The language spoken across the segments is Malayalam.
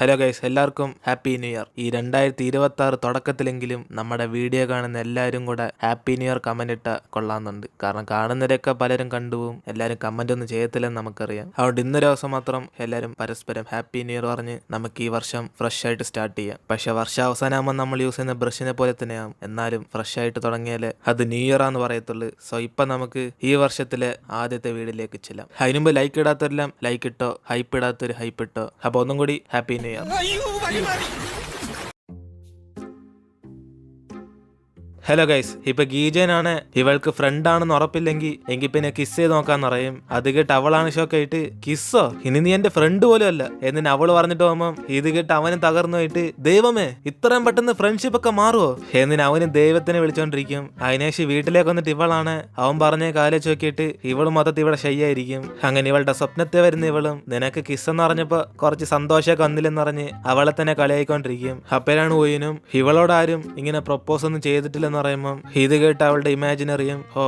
ഹലോ ഗൈസ്, എല്ലാവർക്കും ഹാപ്പി ന്യൂ ഇയർ. ഈ 2026 തുടക്കത്തിലെങ്കിലും നമ്മുടെ വീഡിയോ കാണുന്ന എല്ലാവരും കൂടെ ഹാപ്പി ന്യൂ ഇയർ കമന്റ് ഇട്ട കൊള്ളാമെന്നുണ്ട്. കാരണം കാണുന്നവരൊക്കെ പലരും കണ്ടുപോകും, എല്ലാവരും കമന്റ് ഒന്നും ചെയ്യത്തില്ലെന്ന് നമുക്കറിയാം. അതുകൊണ്ട് ഇന്നൊരു ദിവസം മാത്രം എല്ലാവരും പരസ്പരം ഹാപ്പി ന്യൂ ഇയർ പറഞ്ഞ് നമുക്ക് ഈ വർഷം ഫ്രഷ് ആയിട്ട് സ്റ്റാർട്ട് ചെയ്യാം. പക്ഷെ വർഷം അവസാനമാകുമ്പോൾ നമ്മൾ യൂസ് ചെയ്യുന്ന ബ്രഷിനെ പോലെ തന്നെയാകും. എന്നാലും ഫ്രഷ് ആയിട്ട് തുടങ്ങിയാലേ അത് ന്യൂ ഇയർ ആണെന്ന് പറയത്തുള്ളൂ. സോ ഇപ്പം നമുക്ക് ഈ വർഷത്തിലെ ആദ്യത്തെ വീഡിയോയിലേക്ക് ചെല്ലാം. അതിനുമുമ്പ് ലൈക്ക് ഇടാത്തവരെല്ലാം ലൈക്ക് ഇട്ടോ, ഹൈപ്പ് ഇടാത്തൊരു ഹൈപ്പ് ഇട്ടോ. അപ്പോൾ ഒന്നും കൂടി happy new year. Hello guys, ഇപ്പൊ ഗീജനാണ് ഇവൾക്ക് ഫ്രണ്ട് ആണെന്ന് ഉറപ്പില്ലെങ്കിൽ എങ്കിൽ പിന്നെ കിസ് ചെയ്ത് നോക്കാന്ന് പറയും. അത് കേട്ട് അവളാണ് ഷോക്കായിട്ട് കിസ്സോ, ഇനി നീ എന്റെ ഫ്രണ്ട് പോലും അല്ല എന്നിന് അവള് പറഞ്ഞിട്ട് പോകുമ്പം ഇത് കേട്ട് അവനും തകർന്നു പോയിട്ട് ദൈവമേ ഇത്രയും പെട്ടെന്ന് ഫ്രണ്ട്ഷിപ്പ് ഒക്കെ മാറുമോ എന്നിന് അവനും ദൈവത്തിനെ വിളിച്ചോണ്ടിരിക്കും. അതിനേശം വീട്ടിലേക്ക് വന്നിട്ട് ഇവളാണ് അവൻ പറഞ്ഞ കാലേച്ച് നോക്കിയിട്ട് ഇവളും മൊത്തത്തിൽ ഇവിടെ ശയ്യായിരിക്കും. അങ്ങനെ ഇവളുടെ സ്വപ്നത്തെ വരുന്ന ഇവളും നിനക്ക് കിസ് എന്ന് പറഞ്ഞപ്പോ കുറച്ച് സന്തോഷമൊക്കെ വന്നില്ലെന്ന് പറഞ്ഞ് അവളെ തന്നെ കളിയായിക്കൊണ്ടിരിക്കും. അപ്പോഴാണ് ഊയിനും ഇവളോടാരും ഇങ്ങനെ പ്രൊപ്പോസ് ഒന്നും ചെയ്തിട്ടില്ലെന്ന് പറയുമ്പം ഇത് കേട്ട് അവളുടെ ഇമാജിനറിയും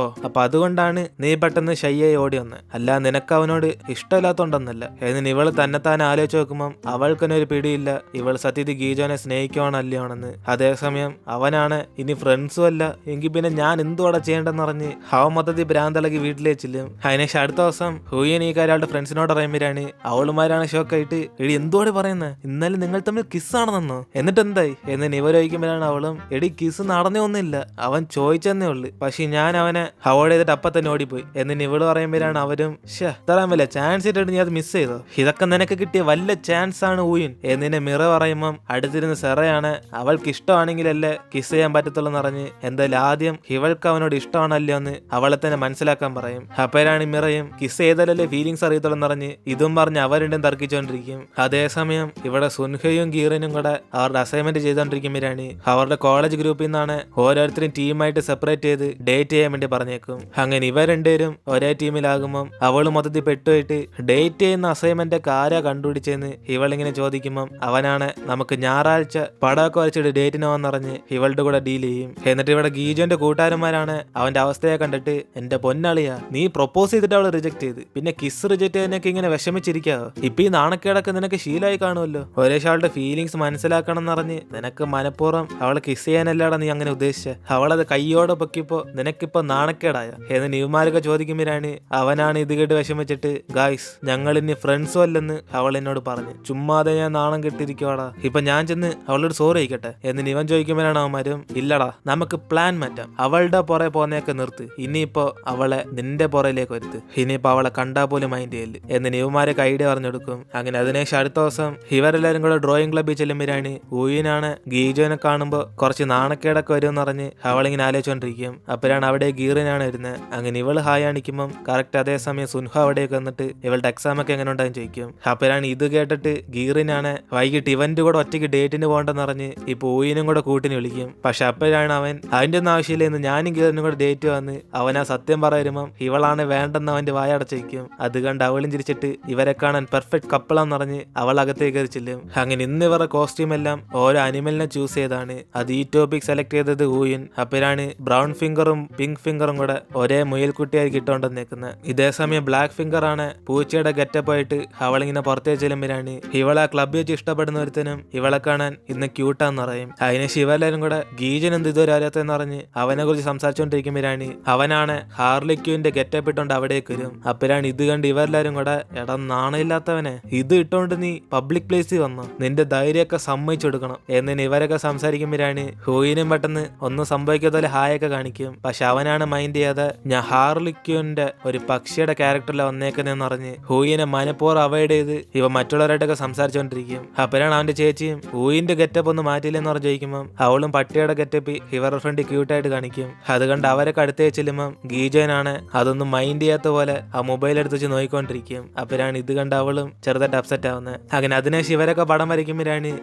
അപ്പൊ അതുകൊണ്ടാണ് നീ പെട്ടെന്ന് ഷയ്യായി ഓടി വന്ന്, അല്ല നിനക്ക് അവനോട് ഇഷ്ടമില്ലാത്തോണ്ടെന്നല്ല എന്നിന് ഇവള് തന്നെത്താൻ ആലോചിച്ച് നോക്കുമ്പം അവൾക്കെന്നെ ഒരു പിടിയില്ല ഇവൾ സത്യത്തിൽ ഗീജോനെ സ്നേഹിക്കുവാണോ അല്ലയോണെന്ന്. അതേസമയം അവനാണ് ഇനി ഫ്രണ്ട്സും അല്ല എങ്കിൽ പിന്നെ ഞാൻ എന്തുവാടെ ചെയ്യേണ്ടെന്ന് പറഞ്ഞ് അവൻ മൊത്തത്തിൽ ഭ്രാന്തളകി വീട്ടിലേച്ചില്ലും. അതിനേശം അടുത്ത ദിവസം ഹൂയൻ ഈ കാര്യം അവളുടെ ഫ്രണ്ട്സിനോട് പറയുമ്പോഴാണ് അവളുമാരാണ് ഷോക്കായിട്ട് എടി എന്തുവാടി പറയുന്നത്, ഇന്നലെ നിങ്ങൾ തമ്മിൽ കിസ്സാണെന്നോ എന്നിട്ട് എന്തായി എന്നിന് ഇവരൊഴിക്കുമ്പോഴാണ് അവളും എടി കിസ് നടന്നേ ഒന്നുമില്ല, അവൻ ചോദിച്ചെന്നേ ഉള്ളു, പക്ഷെ ഞാൻ അവനെ അവോയ്ഡ് ചെയ്തിട്ട് അപ്പൊ തന്നെ ഓടിപ്പോയി എന്നിന് ഇവള് പറയുമ്പോഴാണ് അവരും ഇത്രയും വലിയ ചാൻസ് ഇട്ടിട്ട് നീ അത് മിസ് ചെയ്തോ, ഇതൊക്കെ നിനക്ക് കിട്ടിയ വല്ല ചാൻസ് ആണ് ഊയിൻ എന്നിനെ മിറ പറയുമ്പം അടുത്തിരുന്ന് സെറയാണ് അവൾക്ക് ഇഷ്ടമാണെങ്കിലല്ലേ കിസ് ചെയ്യാൻ പറ്റത്തുള്ളൂ എന്ന് പറഞ്ഞ് എന്തായാലും ആദ്യം ഇവൾക്ക് അവനോട് ഇഷ്ടമാണല്ലോ എന്ന് അവളെ തന്നെ മനസ്സിലാക്കാൻ പറയും. അപ്പോഴാണ് മിറയും കിസ് ചെയ്താലല്ലേ ഫീലിങ്സ് അറിയത്തുള്ളൂ എന്ന് പറഞ്ഞ് ഇതും പറഞ്ഞ് അവരുണ്ടും തർക്കിച്ചുകൊണ്ടിരിക്കും. അതേസമയം ഇവിടെ സുൻഹയും ഗീറനും കൂടെ അവരുടെ അസൈൻമെന്റ് ചെയ്തോണ്ടിരിക്കുമ്പോഴാണ് അവരുടെ കോളേജ് ഗ്രൂപ്പിൽ നിന്നാണ് ഓരോരുത്തരും ടീമായിട്ട് സെപ്പറേറ്റ് ചെയ്ത് ഡേറ്റ് ചെയ്യാൻ വേണ്ടി പറഞ്ഞേക്കും. അങ്ങനെ ഇവർ രണ്ടുപേരും ഒരേ ടീമിലാകുമ്പം അവള് മൊത്തത്തിൽ പെട്ടുപോയിട്ട് ഡേറ്റ് ചെയ്യുന്ന അസൈൻമെന്റ് ഒക്കെ ആരാ കണ്ടുപിടിച്ചെന്ന് ഇവളിങ്ങനെ ചോദിക്കുമ്പം അവനാണ് നമുക്ക് ഞായറാഴ്ച പടമൊക്കെ വരച്ചിട്ട് ഡേറ്റിന് വന്നറിഞ്ഞ് ഇവളുടെ കൂടെ ഡീൽ ചെയ്യും. എന്നിട്ട് ഇവിടെ ഗീജോന്റെ കൂട്ടുകാരന്മാരാണ് അവന്റെ അവസ്ഥയെ കണ്ടിട്ട് എന്റെ പൊന്നളിയാ നീ പ്രൊപ്പോസ് ചെയ്തിട്ട് അവള് റിജക്ട് ചെയ്ത് പിന്നെ കിസ് റിജക്ട് ചെയ്തതിനൊക്കെ ഇങ്ങനെ വിഷമിച്ചിരിക്കാവോ, ഇപ്പൊ ഈ നാണക്കേടൊക്കെ നിനക്ക് ശീലമായി കാണുമല്ലോ, ഒരേ അവളുടെ ഫീലിങ്സ് മനസ്സിലാക്കണം എന്നറിഞ്ഞ് നിനക്ക് മനഃപൂർവ്വം അവളെ കിസ് ചെയ്യാനല്ലാടാ നീ അങ്ങനെ ഉദ്ദേശിച്ച, അവളത് കയ്യോടെ പൊക്കിപ്പോ നിനക്കിപ്പോ നാണക്കേടായ എന്ന് ന്യൂമാരൊക്കെ ചോദിക്കുമ്പോഴാണ് അവനാണ് ഇത് കേട്ട് വിഷമിച്ചിട്ട് ഗായ്സ് ഞങ്ങൾ ഇനി ഫ്രണ്ട്സും അല്ലെന്ന് അവൾ എന്നോട് പറഞ്ഞു, ചുമ്മാതെ ഞാൻ നാണം കെട്ടിരിക്കുവാടാ, ഇപ്പൊ ഞാൻ ചെന്ന് അവളോട് സോറി ആയിക്കട്ടെ എന്ന് ഇവൻ ചോദിക്കുമ്പോഴാണ് അവന്മാരും ഇല്ലടാ നമുക്ക് പ്ലാൻ മാറ്റാം, അവളുടെ പുറകെ പോന്നേക്കെ നിർത്ത്, ഇനിയിപ്പോ അവളെ നിന്റെ പുറയിലേക്ക് വരുത്ത്, ഇനിയിപ്പോ അവളെ കണ്ടാ പോലും മൈൻഡ് ചെയ്യല് എന്ന് ന്യൂമാരൊക്കെ ഐഡിയ പറഞ്ഞെടുക്കും. അങ്ങനെ അതിനേശം അടുത്ത ദിവസം ഇവരെല്ലാരും കൂടെ ഡ്രോയിങ് ക്ലബ്ബിൽ ചെല്ലുമ്പോഴാണ് ഊയിനാണ് ഗീജോനെ കാണുമ്പോ കുറച്ച് നാണക്കേടൊക്കെ വരും എന്ന് പറഞ്ഞ് അവളിങ്ങനെ ആലോചിച്ചോണ്ടിരിക്കും. അപ്പോഴാണ് അവിടെ ഗീറിനാണ് വരുന്നത്. അങ്ങനെ ഇവള് ഹായ് കാണിക്കുമ്പം കറക്റ്റ് അതേസമയം സുൻഹ അവിടേക്ക് വന്നിട്ട് ഇവളുടെ എക്സാം ഒക്കെ എങ്ങനെ ഉണ്ടാകും ചോദിക്കും. അപ്പോഴാണ് ഇത് കേട്ടിട്ട് ഗീറിനാണ് വൈകിട്ട് ഇവന്റ് കൂടെ ഒറ്റയ്ക്ക് ഡേറ്റിന് പോകണ്ടെന്ന് പറഞ്ഞ് ഇപ്പൊ ഊയിനും കൂടെ കൂട്ടിന് വിളിക്കും. പക്ഷെ അപ്പോഴാണ് അവൻ അതിന്റെ ഒന്നും ആവശ്യമില്ല എന്ന് ഞാനും ഗീറിനും കൂടെ ഡേറ്റ് വന്ന് അവനാ സത്യം പറയുമ്പം ഇവളാണ് വേണ്ടെന്ന് അവന്റെ വായടച്ചിരിക്കും. അത് കണ്ട് അവളും ചിരിച്ചിട്ട് ഇവരെ കാണാൻ പെർഫെക്റ്റ് കപ്പിളാന്ന് പറഞ്ഞ് അവൾ അകത്തേക്ക് കയറിച്ചില്ലും. അങ്ങനെ ഇന്ന് ഇവരുടെ കോസ്റ്റ്യൂം എല്ലാം ഓരോ അനിമലിനെ ചൂസ് ചെയ്താണ്. അത് ഈ ടോപ്പിക് സെലക്ട് ചെയ്തത് ഊയിൻ. അപ്പോഴാണ് ബ്രൗൺ ഫിംഗറും പിങ്ക് ഫിംഗറും കൂടെ ഒരേ മുയൽക്കുട്ടിയായി കിട്ടോണ്ടെന്ന് നിൽക്കുന്നത്. ഇതേസമയം ബ്ലാക്ക് ഫിംഗർ ആണ് പൂച്ചയുടെ ഗെറ്റപ്പ് ആയിട്ട് അവളിങ്ങനെ പുറത്തേക്ക് ചെല്ലുമ്പോഴാണ് ഇവളെ ക്ലബ് വെച്ച് ഇഷ്ടപ്പെടുന്ന ഒരുത്തനും ഇവളെ കാണാൻ ഇന്ന് ക്യൂട്ടാന്ന് പറയും. അതിന് ശിവല്ലാരും കൂടെ ഗീജൻ എന്ത് ഇതുവരെ അറിയാത്തെന്ന് പറഞ്ഞ് അവനെ കുറിച്ച് സംസാരിച്ചുകൊണ്ടിരിക്കുമ്പോഴാണ് അവനാണ് ഹാർലിക്യൂവിന്റെ ഗെറ്റപ്പ് ഇട്ടോണ്ട് അവിടേക്ക് വരും. അപ്പോഴാണ് ഇത് കണ്ട് ഇവരെല്ലാരും കൂടെ എടാ നാണയില്ലാത്തവനെ ഇത് ഇട്ടോണ്ട് നീ പബ്ലിക് പ്ലേസിൽ വന്നു, നിന്റെ ധൈര്യമൊക്കെ സമ്മതിച്ചു കൊടുക്കണം എന്നിന് ഇവരൊക്കെ സംസാരിക്കുമ്പോഴാണ് ഹൂയിനും പെട്ടെന്ന് ഒന്നും സംഭവിക്കാത്ത ഹായൊക്കെ കാണിക്കും. പക്ഷെ അവനാണ് മൈൻഡ് ചെയ്യാതെ ഞാൻ ഹാർലിക്യൂന്റെ ഒരു പക്ഷിയുടെ ക്യാരക്ടറിൽ വന്നേക്കുന്നതെന്ന് പറഞ്ഞ് ഹൂയിനെ മനഃപൂർവ്വം അവോയ്ഡ് ചെയ്ത് ഇവ മറ്റുള്ളവരായിട്ടൊക്കെ സംസാരിച്ചുകൊണ്ടിരിക്കും. അപ്പോഴാണ് അവന്റെ ചേച്ചിയും ഹൂയിന്റെ ഗെറ്റപ്പ് ഒന്നും മാറ്റിയില്ലെന്ന് പറഞ്ഞ് ചോദിക്കുമ്പോൾ അവളും പട്ടിയുടെ ഗെറ്റപ്പ് ഇവരുടെ ഫ്രണ്ട് ക്യൂട്ടായിട്ട് കാണിക്കും. അത് കണ്ട് അവരൊക്കെ അടുത്തേക്ക് ചെല്ലുമ്പം ഗീജനാണ് അതൊന്നും മൈൻഡ് ചെയ്യാത്ത പോലെ ആ മൊബൈൽ എടുത്ത് വെച്ച് നോക്കിക്കൊണ്ടിരിക്കും. അപ്പോഴാണ് ഇത് കണ്ട് അവളും ചെറുതായിട്ട് അപ്സെറ്റ് ആവുന്നത്. അങ്ങനെ അതിനേശം ഇവരൊക്കെ പടം വരയ്ക്കുമ്പോഴാണ്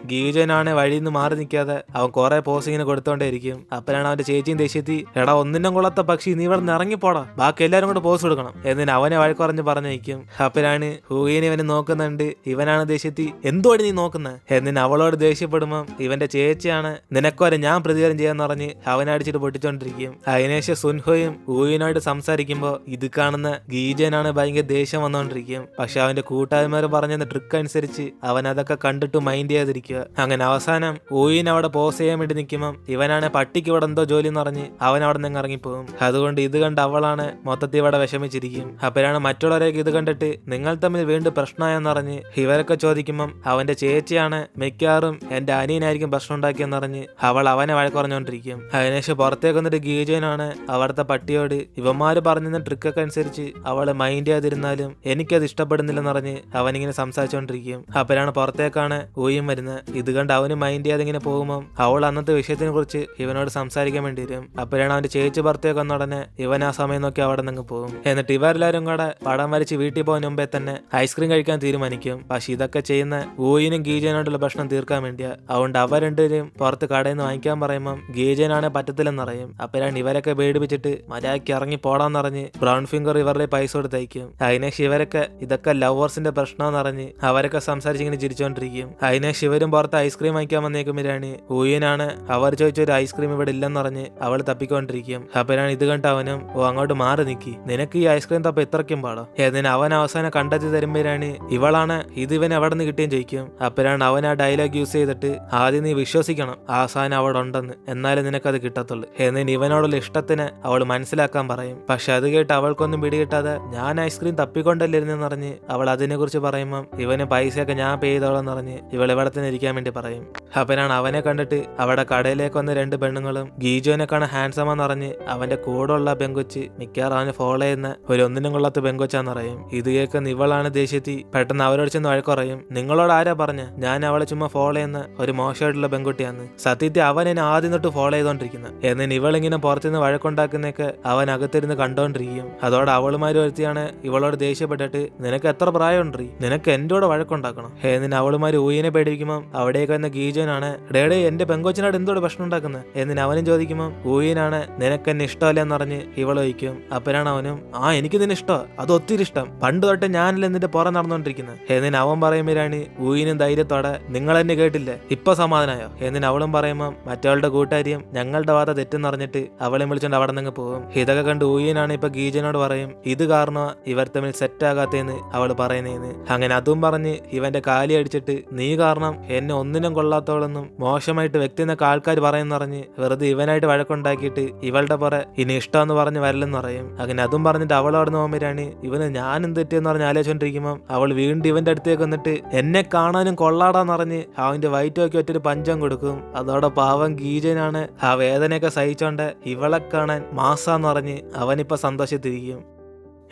ഗീജനാണ് വഴിയിൽ നിന്ന് മാറി നിൽക്കാതെ അവൻ കുറെ പോസിങ്ങിന് കൊടുത്തോണ്ടേയിരിക്കും. അപ്പോഴാണ് അവന്റെ ചേച്ചിയും ദേഷ്യത്തി എടാ ഒന്നിനും കൊള്ളാത്ത പക്ഷി നീ ഇവിടെ നിന്ന് ഇറങ്ങിപ്പോടാ, ബാക്കി എല്ലാരും കൂടെ പോസ് കൊടുക്കണം എന്നിന് അവനെ വഴക്കുറഞ്ഞ് പറഞ്ഞയക്കും. അപ്പോഴാണ് ഹൂയിനെ ഇവന് നോക്കുന്നുണ്ട്. ഇവനാണ് ദേഷ്യത്തി എന്തുവാണ് നീ നോക്കുന്നത് എന്നിന് അവളോട് ദേഷ്യപ്പെടുമ്പം ഇവന്റെ ചേച്ചിയാണ് നിനക്കൊരെ ഞാൻ പ്രതികാരം ചെയ്യാന്ന് പറഞ്ഞ് അവനടിച്ചിട്ട് പൊട്ടിച്ചോണ്ടിരിക്കും. അതിനുശേഷം സുൻഹോയും ഹൂയിനോട് സംസാരിക്കുമ്പോ ഇത് കാണുന്ന ഗീജനാണ് ഭയങ്കര ദേഷ്യം വന്നോണ്ടിരിക്കും. പക്ഷെ അവന്റെ കൂട്ടുകാരന്മാർ പറഞ്ഞ ട്രിക്ക് അനുസരിച്ച് അവൻ അതൊക്കെ കണ്ടിട്ട് മൈൻഡ് ചെയ്യാതിരിക്കുക. അങ്ങനെ അവസാനം ഊയിൻ അവിടെ പോസ് ചെയ്യാൻ വേണ്ടി നിൽക്കുമ്പം ഇവനാണ് പട്ടിക്ക് ഇവിടെ എന്തോ ജോലി എന്ന് പറഞ്ഞ് അവൻ അവിടെ നിന്ന് ഇറങ്ങിപ്പോകും. അതുകൊണ്ട് ഇത് കണ്ട് അവളാണ് മൊത്തത്തിൽ ഇവിടെ വിഷമിച്ചിരിക്കും. അപ്പോഴാണ് മറ്റുള്ളവരൊക്കെ ഇത് കണ്ടിട്ട് നിങ്ങൾ തമ്മിൽ വീണ്ടും പ്രശ്നമായെന്ന് പറഞ്ഞ് ഇവരൊക്കെ ചോദിക്കുമ്പം അവന്റെ ചേച്ചിയാണ് മിക്കാറും എന്റെ അനിയനായിരിക്കും പ്രശ്നം ഉണ്ടാക്കിയെന്ന് പറഞ്ഞ് അവൾ അവനെ വഴക്കുറഞ്ഞോണ്ടിരിക്കും. അതിനുശേഷം പുറത്തേക്ക് വന്നിട്ട് ഗീജനാണ് അവിടുത്തെ പട്ടിയോട് ഇവന്മാര് പറഞ്ഞ ട്രിക്കൊക്കെ അനുസരിച്ച് അവള് മൈൻഡ് ചെയ്യാതിരുന്നാലും എനിക്കത് ഇഷ്ടപ്പെടുന്നില്ലെന്ന് പറഞ്ഞ് അവനിങ്ങനെ സംസാരിച്ചോണ്ടിരിക്കും. അപ്പോഴാണ് പുറത്തേക്കാണ് ഊയും വരുന്നത്. ഇത് കണ്ട് അവന് മൈൻഡ് ചെയ്യാതെ ഇങ്ങനെ പോകുമ്പോൾ അവൾ അന്നത്തെ വിഷയത്തിനെ കുറിച്ച് ഇവനോട് സംസാരിക്കാൻ വേണ്ടി വരും. അപ്പോഴാണ് അവന്റെ ചേച്ചി പുറത്തേക്ക് വന്ന ഉടനെ ഇവൻ ആ സമയം നോക്കി അവിടെ നിന്ന് പോകും. എന്നിട്ട് ഇവരെല്ലാരും കൂടെ പടം വരച്ച് വീട്ടിൽ പോകുന്ന മുമ്പേ തന്നെ ഐസ്ക്രീം കഴിക്കാൻ തീരുമാനിക്കും. പക്ഷെ ഇതൊക്കെ ചെയ്യുന്ന ഊയിനും ഗീജനോടുള്ള പ്രശ്നം തീർക്കാൻ വേണ്ടിയാ. അതുകൊണ്ട് അവർ രണ്ടുപേരും പുറത്ത് കടയിൽ നിന്ന് വാങ്ങിക്കാൻ പറയുമ്പോൾ ഗീജനാണ് പറ്റത്തില്ലെന്നറിയും. അപ്പോഴാണ് ഇവരൊക്കെ പേടിപ്പിച്ചിട്ട് മര്യാദയ്ക്ക് ഇറങ്ങി പോടാന്നറിഞ്ഞ് ബ്രൗൺ ഫിംഗർ ഇവരുടെ പൈസ കൊടുത്തയക്കും. അതിനുശേഷം ഇവരൊക്കെ ഇതൊക്കെ ലവേഴ്സിന്റെ പ്രശ്നമെന്ന് അറിഞ്ഞ് അവരൊക്കെ സംസാരിച്ച് ഇങ്ങനെ ചിരിച്ചോണ്ടിരിക്കും. അതിനുശേഷം ഇവരും പുറത്ത് ഐസ്ക്രീം വാങ്ങിക്കാൻ വന്നേക്കുമ്പോഴാണ് ഊയിനാണ് അവർ ചോദിച്ചൊരു ഐസ്ക്രീം ഇവിടെ ഇല്ലെന്ന് പറഞ്ഞ് അവൾ തപ്പിക്കൊണ്ടിരിക്കും. അപ്പോഴാണ് ഇത് കണ്ട് അവനും അങ്ങോട്ട് മാറി നിൽക്കി നിനക്ക് ഈ ഐസ്ക്രീം തപ്പ ഇത്രയ്ക്കും പാടോ എന്നിന് അവൻ അവസാനം കണ്ടെത്തി തരുമ്പോഴാണ് ഇവളാണ് ഇത് ഇവൻ എവിടെ നിന്ന് കിട്ടിയും ചോദിക്കും. അപ്പോഴാണ് അവൻ ആ ഡയലോഗ് യൂസ് ചെയ്തിട്ട് ആദ്യം നീ വിശ്വസിക്കണം ആ സാധനം അവിടെ ഉണ്ടെന്ന്, എന്നാലും നിനക്കത് കിട്ടത്തുള്ളൂ എന്നിന് ഇവനോടുള്ള ഇഷ്ടത്തിന് അവൾ മനസ്സിലാക്കാൻ പറയും. പക്ഷെ അത് കേട്ട് അവൾക്കൊന്നും പിടികിട്ടാതെ ഞാൻ ഐസ്ക്രീം തപ്പിക്കൊണ്ടല്ലിരുന്നെന്ന് പറഞ്ഞ് അവൾ അതിനെ കുറിച്ച് പറയുമ്പം ഇവന് പൈസയൊക്കെ ഞാൻ പേ ചെയ്തോളെന്ന് പറഞ്ഞ് ഇവൾ ഇവിടെ തന്നെ ഇരിക്കാൻ വേണ്ടി പറയും. അപ്പനാണ് അവനെ കണ്ടിട്ട് അവിടെ കടയിലേക്ക് വന്ന രണ്ട് പെണ്ണുങ്ങളും ഗീജോനെ കാണാൻ ഹാൻഡ്സമാന്ന് പറഞ്ഞ് അവന്റെ കൂടെ ഉള്ള പെങ്കൊച്ച് മിക്കവാറും അവനെ ഫോളോ ചെയ്യുന്ന ഒരു ഒന്നിനും കൊള്ളാത്ത പെങ്കൊച്ചാന്ന് പറയും. ഇത് കേൾക്കുന്ന ഇവളാണ് ദേഷ്യത്തി പെട്ടെന്ന് അവരോട് ചെന്ന് വഴക്കുറയും. നിങ്ങളോട് ആരാ പറഞ്ഞ ഞാൻ അവളെ ചുമ്മാ ഫോളോ ചെയ്യുന്ന ഒരു മോശമായിട്ടുള്ള പെൺകുട്ടിയാന്ന്, സത്യത്തിൽ അവൻ എന്നെ ആദ്യം തൊട്ട് ഫോളോ ചെയ്തോണ്ടിരിക്കുന്നത് എന്നിന് ഇവളിങ്ങനെ പുറത്തുനിന്ന് വഴക്കുണ്ടാക്കുന്നൊക്കെ അവൻ അകത്തിരുന്ന് കണ്ടോണ്ടിരിക്കും. അതോടെ അവളുമാര് വരുത്തിയാണ് ഇവളോട് ദേഷ്യപ്പെട്ടിട്ട് നിനക്ക് എത്ര പ്രായമുണ്ട്, നിനക്ക് എന്റെ കൂടെ വഴക്കുണ്ടാക്കണം എന്നിന് അവളുമാര് ഊയിനെ പേടിപ്പിക്കുമ്പോൾ അവിടേക്ക് വന്ന ഗീജനാണ് ഡേഡേ എന്റെ പെങ്കൊച്ചിനോട് എന്തോട് പ്രശ്നം ഉണ്ടാക്കുന്നത് എന്നിന് അവനും ചോദിക്കുമ്പോൾ ഊയിനാണ് നിനക്ക് എന്നെ ഇഷ്ടമല്ലെന്ന് പറഞ്ഞ് ഇവൾ വയ്ക്കും. അപ്പനാണ് അവനും എനിക്ക് നിന്നെ ഇഷ്ടമാണ്, അത് ഒത്തിരി ഇഷ്ടം, പണ്ട് തൊട്ട് ഞാനല്ല എന്നിട്ട് പുറം നടന്നുകൊണ്ടിരിക്കുന്നത് എന്നിന് അവൻ പറയുമ്പോഴാണ് ഊയിനും ധൈര്യത്തോടെ നിങ്ങൾ എന്നെ കേട്ടില്ലേ ഇപ്പൊ സമാധാനമായോ എന്നിന് അവളും പറയുമ്പോൾ മറ്റവളുടെ കൂട്ടുകാരിയും ഞങ്ങളുടെ വാദ തെറ്റെന്നറിഞ്ഞിട്ട് അവളെ വിളിച്ചോണ്ട് അവിടെ നിന്ന് പോകും. ഇതൊക്കെ കണ്ട് ഊയിനാണ് ഇപ്പൊ ഗീജനോട് പറയും ഇത് കാരണം ഇവർ തമ്മിൽ സെറ്റ് ആകാത്തേന്ന് അവൾ പറയുന്നേന്ന്. അങ്ങനെ അതും പറഞ്ഞ് ഇവന്റെ കാലി അടിച്ചിട്ട് നീ കാരണം എന്നെ ഒന്നിനും കൊള്ളാത്തവളെന്നും മോശമായിട്ട് വ്യക്തി എന്നൊക്കെ ആൾക്കാർ പറയുന്നറിഞ്ഞ് വെറുതെ ഇവനായിട്ട് വഴക്കുണ്ടാക്കിയിട്ട് ഇവളുടെ പുറ ഇനി ഇഷ്ടമെന്ന് പറഞ്ഞ് വരലെന്ന് പറയും. അങ്ങനെ അതും പറഞ്ഞിട്ട് അവൾ അവിടെ നിന്ന് പോകുമ്പോഴാണ് ഇവന് ഞാനും തെറ്റിയെന്ന് പറഞ്ഞ് ആലോചിച്ചോണ്ടിരിക്കുമ്പോൾ അവൾ വീണ്ടും ഇവന്റെ അടുത്തേക്ക് വന്നിട്ട് എന്നെ കാണാനും കൊള്ളാടാന്നറിഞ്ഞ് അവന്റെ വയറ്റൊക്കെ ഒറ്റൊരു പഞ്ചം കൊടുക്കും. അതോടെ പാവം ഗീജനാണ് ആ വേദനയൊക്കെ സഹിച്ചോണ്ട് ഇവളെ കാണാൻ മാസാന്ന് പറഞ്ഞ് അവനിപ്പോ സന്തോഷത്തിരിക്കും.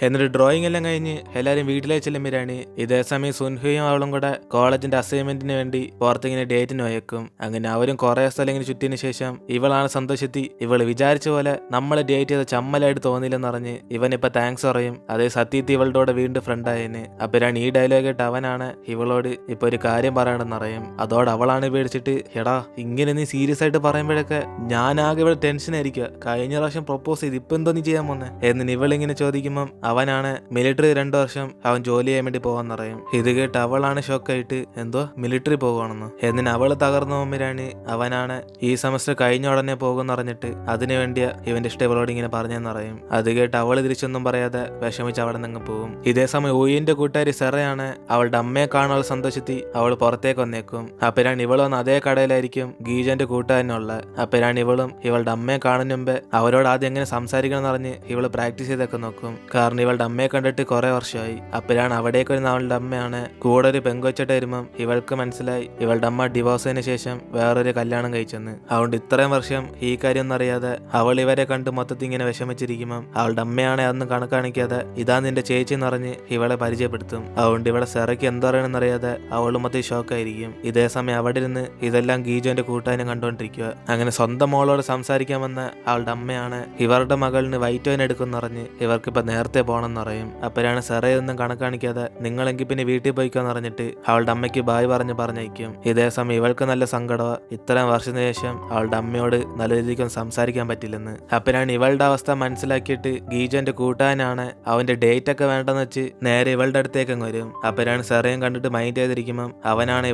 എന്നിട്ട് ഡ്രോയിങ് എല്ലാം കഴിഞ്ഞ് എല്ലാവരും വീട്ടിലേക്ക് ചെല്ലുമ്പോഴാണ് ഇതേ സമയം സുൻഹയും അവളും കൂടെ കോളേജിന്റെ അസൈൻമെന്റിന് വേണ്ടി പുറത്തിങ്ങനെ ഡേറ്റിന് വയക്കും. അങ്ങനെ അവരും കുറെ സ്ഥലം ഇങ്ങനെ ചുറ്റിന് ശേഷം ഇവളാണ് സന്തോഷത്തി ഇവള് വിചാരിച്ച പോലെ നമ്മളെ ഡേറ്റ് ചെയ്ത ചമ്മലായിട്ട് തോന്നില്ലെന്ന് പറഞ്ഞ് ഇവനിപ്പോ താങ്ക്സ് പറയും. അതേ സത്യത്തിൽ ഇവളുടെ കൂടെ വീണ്ടും ഫ്രണ്ട് ആയതിന്. അപ്പോഴാണ് ഈ ഡയലോഗ് ഇട്ട് അവനാണ് ഇവളോട് ഇപ്പൊ ഒരു കാര്യം പറയണമെന്ന് അറിയും. അതോടെ അവളാണ് പേടിച്ചിട്ട് എടാ ഇങ്ങനെ നീ സീരിയസ് ആയിട്ട് പറയുമ്പോഴൊക്കെ ഞാനാകെ ഇവിടെ ടെൻഷൻ ആയിരിക്കുക, കഴിഞ്ഞ പ്രാവശ്യം പ്രൊപ്പോസ് ചെയ്ത് ഇപ്പൊ എന്തോ നീ ചെയ്യാൻ പോന്നെ എന്നിന് ഇവളിങ്ങനെ ചോദിക്കുമ്പം അവനാണ് മിലിറ്ററി 2 വർഷം അവൻ ജോലി ചെയ്യാൻ വേണ്ടി പോകാൻ പറയും. ഇത് കേട്ട് അവളാണ് ഷോക്കായിട്ട് എന്തോ മിലിറ്ററി പോകുവാണെന്ന് എന്നിന് അവള് തകർന്ന മുമ്പിലാണ് അവനാണ് ഈ സെമസ്റ്റർ കഴിഞ്ഞ ഉടനെ പോകുമെന്ന് അറിഞ്ഞിട്ട് അതിനു വേണ്ടിയ ഇവന്റെ ഇഷ്ടം ഇവളോട് ഇങ്ങനെ പറഞ്ഞെന്നറിയും. അത് കേട്ട് അവള് തിരിച്ചൊന്നും പറയാതെ വിഷമിച്ച് അവിടെ നിന്ന് പോകും. ഇതേ സമയം ഊയിന്റെ കൂട്ടുകാരി സെറയാണ് അവളുടെ അമ്മയെ കാണാനുള്ള സന്തോഷത്തി അവൾ പുറത്തേക്ക് വന്നേക്കും. അപ്പോഴാണ് ഇവൾ വന്ന് അതേ കടയിലായിരിക്കും ഗീജന്റെ കൂട്ടുകാരനുള്ള. അപ്പോഴാണ് ഇവളും ഇവളുടെ അമ്മയെ കാണുന്ന മുമ്പേ അവരോട് ആദ്യം എങ്ങനെ സംസാരിക്കണം എന്ന് പറഞ്ഞ് ഇവള് പ്രാക്ടീസ് ചെയ്തൊക്കെ നോക്കും. കാരണം ഇവളുടെ അമ്മയെ കണ്ടിട്ട് കുറെ വർഷമായി. അപ്പോഴാണ് അവിടേക്ക് വരുന്ന അവളുടെ അമ്മയാണ് കൂടെ ഒരു പെങ്കൊച്ചിട്ട് വരുമ്പം ഇവൾക്ക് മനസ്സിലായി ഇവളുടെ അമ്മ ഡിവോഴ്സിന് ശേഷം വേറൊരു കല്യാണം കഴിച്ചെന്ന്. അതുകൊണ്ട് ഇത്രയും വർഷം ഈ കാര്യം ഒന്നും അറിയാതെ അവൾ ഇവരെ കണ്ട് മൊത്തത്തിൽ ഇങ്ങനെ വിഷമിച്ചിരിക്കുമ്പം അവളുടെ അമ്മയാണെ അതൊന്നും കണക്കാണിക്കാതെ ഇതാ നിന്റെ ചേച്ചി എന്നറിഞ്ഞ് ഇവളെ പരിചയപ്പെടുത്തും. അതുകൊണ്ട് ഇവിടെ സെറയ്ക്ക് എന്തറിയണമെന്നറിയാതെ അവളും മൊത്തം ഷോക്കായിരിക്കും. ഇതേ സമയം അവിടെ ഇരുന്ന് ഇതെല്ലാം ഗീജോന്റെ കൂട്ടുകാരനെ കണ്ടുകൊണ്ടിരിക്കുക. അങ്ങനെ സ്വന്തം മോളോട് സംസാരിക്കാൻ വന്ന അവളുടെ അമ്മയാണ് ഇവരുടെ മകളിന് വൈറ്റ് വൈൻ എടുക്കുമെന്നറിഞ്ഞ് ഇവർക്കിപ്പോ നേരത്തെ പോകണമെന്ന് പറയും. അപ്പോഴാണ് സെറയൊന്നും കണക്കാണിക്കാതെ നിങ്ങളെങ്കിൽ പിന്നെ വീട്ടിൽ പോയിക്കോന്ന് പറഞ്ഞിട്ട് അവളുടെ അമ്മയ്ക്ക് ബായ് പറഞ്ഞയക്കും. ഇതേ സമയം ഇവൾക്ക് നല്ല സങ്കടം, ഇത്രയും വർഷത്തിന് ശേഷം അവളുടെ അമ്മയോട് നല്ല രീതിക്കൊന്നും സംസാരിക്കാൻ പറ്റില്ലെന്ന്. അപ്പോഴാണ് ഇവളുടെ അവസ്ഥ മനസ്സിലാക്കിയിട്ട് ഗീജന്റെ കൂട്ടാനാണ് അവന്റെ ഡേറ്റ് ഒക്കെ വേണ്ടെന്ന് വെച്ച് നേരെ ഇവളുടെ അടുത്തേക്ക് അങ്ങ് വരും. അപ്പോഴാണ് സെറയും കണ്ടിട്ട് മൈൻഡ് ചെയ്തിരിക്കുമ്പം അവനാണ്